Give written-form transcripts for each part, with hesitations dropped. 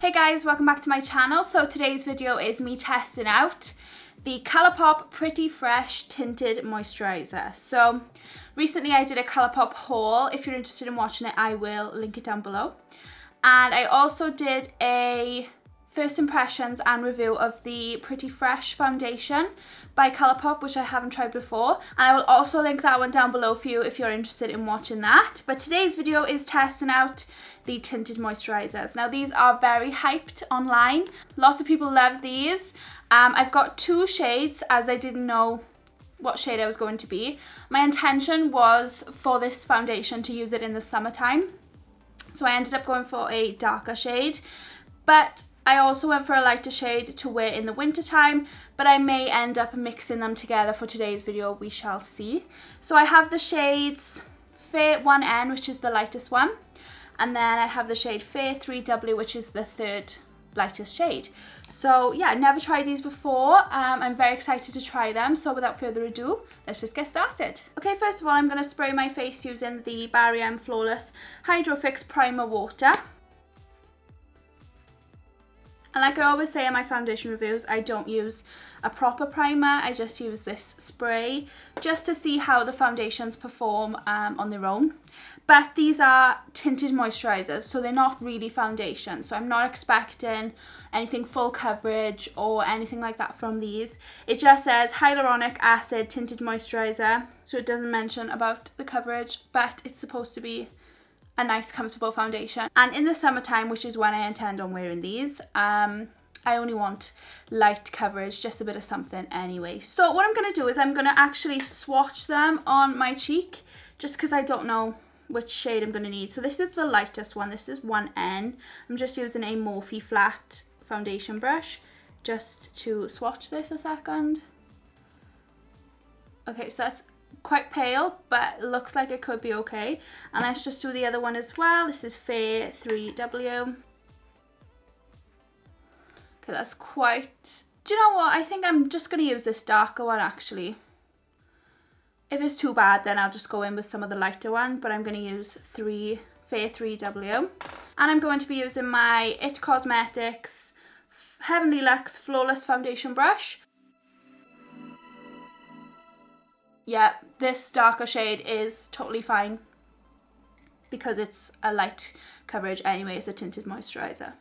Hey guys, welcome back to my channel. So today's video is me testing out the Colourpop Pretty Fresh Tinted Moisturiser. So recently I did a Colourpop haul. If you're interested in watching it, I will link it down below. And I also did a first impressions and review of the Pretty Fresh foundation by Colourpop, which I haven't tried before, and I will also link that one down below for you if you're interested in watching that. But today's video is testing out the tinted moisturisers. Now these are very hyped online. Lots of people love these. I've got two shades as I didn't know what shade I was going to be. My intention was for this foundation to use it in the summertime, so I ended up going for a darker shade, but I also went for a lighter shade to wear in the winter time, but I may end up mixing them together for today's video. We shall see. So I have the shades Fair 1N, which is the lightest one, and then I have the shade Fair 3W, which is the third lightest shade. So yeah, I've never tried these before. I'm very excited to try them. So without further ado, let's just get started. Okay, first of all, I'm going to spray my face using the Barry M Flawless Hydro Fix Primer Water. And like I always say in my foundation reviews, I don't use a proper primer. I just use this spray just to see how the foundations perform on their own. But these are tinted moisturisers, so they're not really foundation. So I'm not expecting anything full coverage or anything like that from these. It just says hyaluronic acid tinted moisturiser. So it doesn't mention about the coverage, but it's supposed to be a nice comfortable foundation. And in the summertime, which is when I intend on wearing these, I only want light coverage, just a bit of something anyway. So what I'm going to do is I'm going to actually swatch them on my cheek, just because I don't know which shade I'm going to need. So this is the lightest one. This is 1N. I'm just using a Morphe flat foundation brush just to swatch this a second. Okay, so that's quite pale, but looks like it could be okay. And let's just do the other one as well. This is Fair 3W. Okay, that's quite... Do you know what? I think I'm just going to use this darker one actually. If it's too bad, then I'll just go in with some of the lighter one, but I'm going to use Fair 3W. And I'm going to be using my It Cosmetics Heavenly Luxe Flawless Foundation Brush. Yeah, this darker shade is totally fine because it's a light coverage anyway. It's a tinted moisturiser.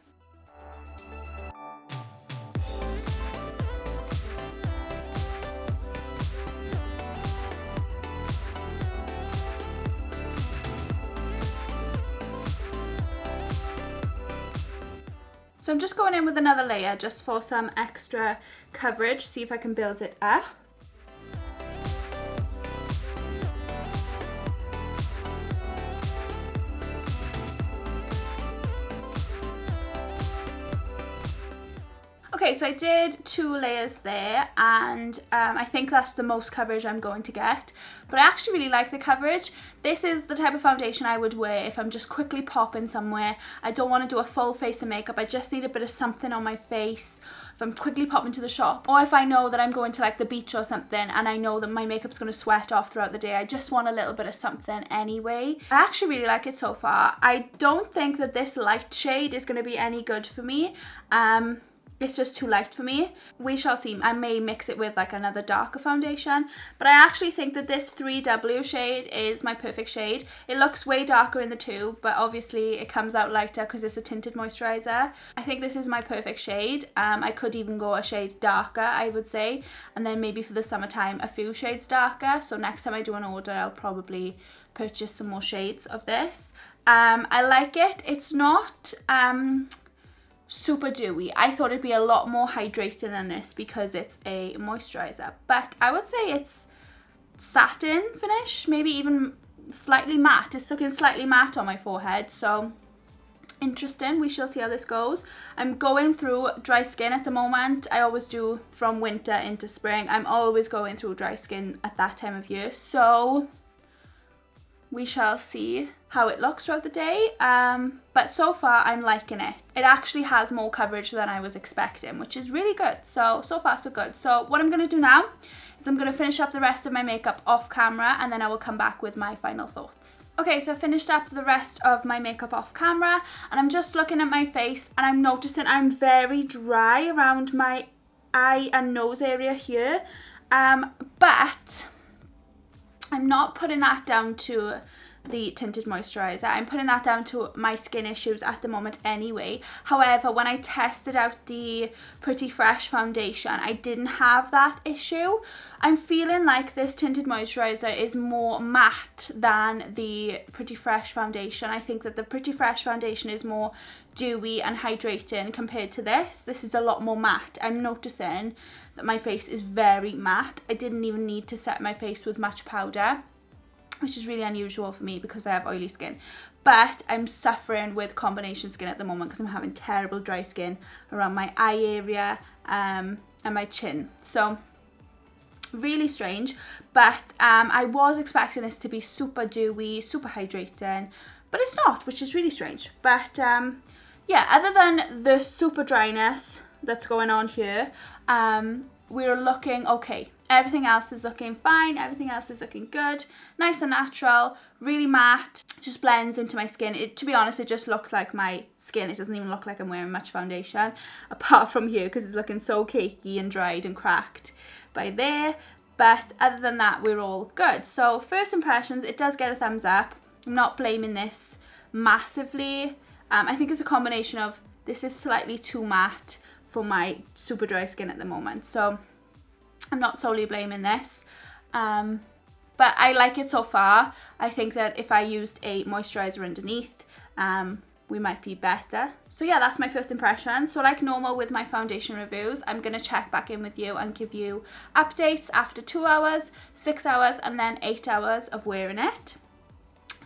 So I'm just going in with another layer just for some extra coverage, see if I can build it up. Okay, so I did 2 layers there, and I think that's the most coverage I'm going to get, but I actually really like the coverage. This is the type of foundation I would wear if I'm just quickly popping somewhere. I don't want to do a full face of makeup. I just need a bit of something on my face if I'm quickly popping to the shop, or if I know that I'm going to like the beach or something and I know that my makeup's going to sweat off throughout the day. I just want a little bit of something anyway. I actually really like it so far. I don't think that this light shade is going to be any good for me. It's just too light for me. We shall see. I may mix it with like another darker foundation, but I actually think that this 3W shade is my perfect shade. It looks way darker in the tube, but obviously it comes out lighter because it's a tinted moisturiser. I think this is my perfect shade. I could even go a shade darker, I would say, and then maybe for the summertime a few shades darker. So next time I do an order, I'll probably purchase some more shades of this. I like it. It's not super dewy. I thought it'd be a lot more hydrating than this because it's a moisturiser, but I would say it's satin finish, maybe even slightly matte. It's looking slightly matte on my forehead, so interesting. We shall see how this goes. I'm going through dry skin at the moment. I always do from winter into spring. I'm always going through dry skin at that time of year, so we shall see how it looks throughout the day, but so far I'm liking it. It actually has more coverage than I was expecting, which is really good. So far so good. So what I'm going to do now is I'm going to finish up the rest of my makeup off camera, and then I will come back with my final thoughts. Okay, so I finished up the rest of my makeup off camera, and I'm just looking at my face and I'm noticing I'm very dry around my eye and nose area here, but I'm not putting that down to the Tinted Moisturiser. I'm putting that down to my skin issues at the moment anyway. However, when I tested out the Pretty Fresh foundation, I didn't have that issue. I'm feeling like this Tinted Moisturiser is more matte than the Pretty Fresh foundation. I think that the Pretty Fresh foundation is more dewy and hydrating compared to this. This is a lot more matte. I'm noticing that my face is very matte. I didn't even need to set my face with much powder, which is really unusual for me because I have oily skin. But I'm suffering with combination skin at the moment because I'm having terrible dry skin around my eye area and my chin. So really strange, but I was expecting this to be super dewy, super hydrating, but it's not, which is really strange. But yeah, other than the super dryness that's going on here, we're looking okay. Everything else is looking fine, everything else is looking good, nice and natural, really matte, just blends into my skin. To be honest, it just looks like my skin. It doesn't even look like I'm wearing much foundation, apart from here, because it's looking so cakey and dried and cracked by there. But other than that, we're all good. So first impressions, it does get a thumbs up. I'm not blaming this massively. I think it's a combination of this is slightly too matte for my super dry skin at the moment. So I'm not solely blaming this, but I like it so far. I think that if I used a moisturiser underneath, we might be better. So yeah, that's my first impression. So like normal with my foundation reviews, I'm going to check back in with you and give you updates after 2 hours, 6 hours, and then 8 hours of wearing it.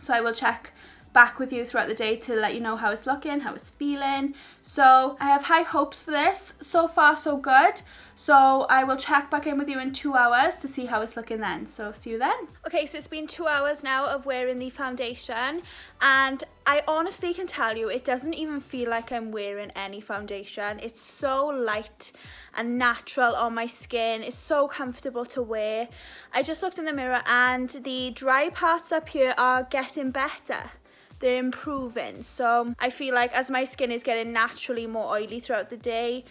So I will check back with you throughout the day to let you know how it's looking, how it's feeling. So I have high hopes for this. So far so good. So I will check back in with you in 2 hours to see how it's looking then. So see you then. Okay, so it's been 2 hours now of wearing the foundation, and I honestly can tell you it doesn't even feel like I'm wearing any foundation. It's so light and natural on my skin. It's so comfortable to wear. I just looked in the mirror and the dry parts up here are getting better. They're improving. So I feel like as my skin is getting naturally more oily throughout the day,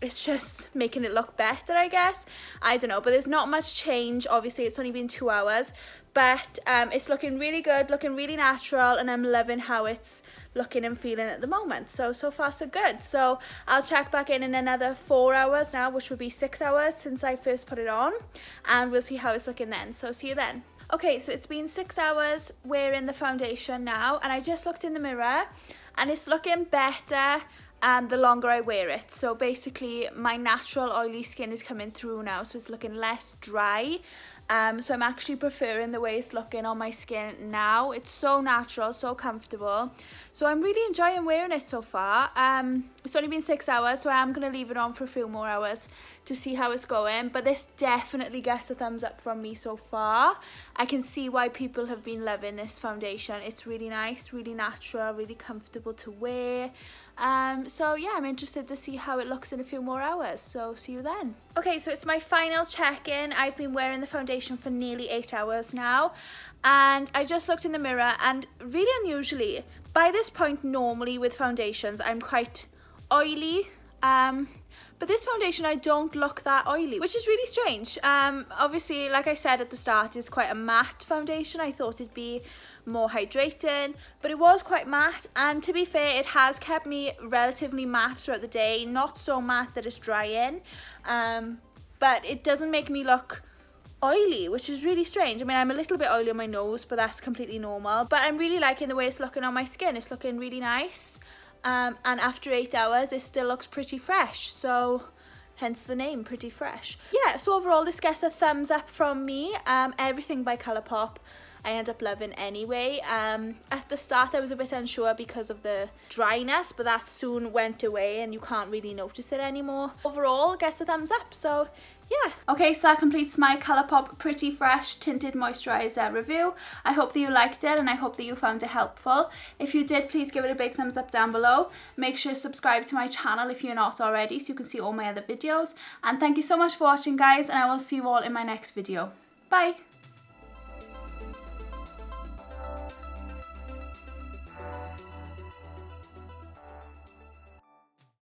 it's just making it look better, I guess. I don't know, but there's not much change. Obviously, it's only been 2 hours, but it's looking really good, looking really natural, and I'm loving how it's looking and feeling at the moment. So far so good. So I'll check back in another 4 hours now, which would be 6 hours since I first put it on, and we'll see how it's looking then. So see you then. Okay, so it's been 6 hours wearing the foundation now, and I just looked in the mirror and it's looking better the longer I wear it. So basically my natural oily skin is coming through now, so it's looking less dry. So I'm actually preferring the way it's looking on my skin now. It's so natural, so comfortable. So I'm really enjoying wearing it so far. It's only been 6 hours, so I am going to leave it on for a few more hours to see how it's going. But this definitely gets a thumbs up from me so far. I can see why people have been loving this foundation. It's really nice, really natural, really comfortable to wear. So yeah, I'm interested to see how it looks in a few more hours, so see you then. Okay, so it's my final check-in. I've been wearing the foundation for nearly 8 hours now, and I just looked in the mirror, and really unusually, by this point normally with foundations I'm quite oily, but this foundation I don't look that oily, which is really strange. Obviously, like I said at the start, it's quite a matte foundation. I thought it'd be more hydrating, but it was quite matte, and to be fair, it has kept me relatively matte throughout the day. Not so matte that it's drying, but it doesn't make me look oily, which is really strange. I mean, I'm a little bit oily on my nose, but that's completely normal. But I'm really liking the way it's looking on my skin. It's looking really nice. And after 8 hours, it still looks pretty fresh, so hence the name, Pretty Fresh. Yeah, so overall this gets a thumbs up from me. Everything by Colourpop I end up loving anyway. At the start I was a bit unsure because of the dryness, but that soon went away and you can't really notice it anymore. Overall, gets a thumbs up, so yeah. Okay, so that completes my Colourpop Pretty Fresh Tinted Moisturiser review. I hope that you liked it and I hope that you found it helpful. If you did, please give it a big thumbs up down below. Make sure to subscribe to my channel if you're not already so you can see all my other videos. And thank you so much for watching, guys, and I will see you all in my next video. Bye!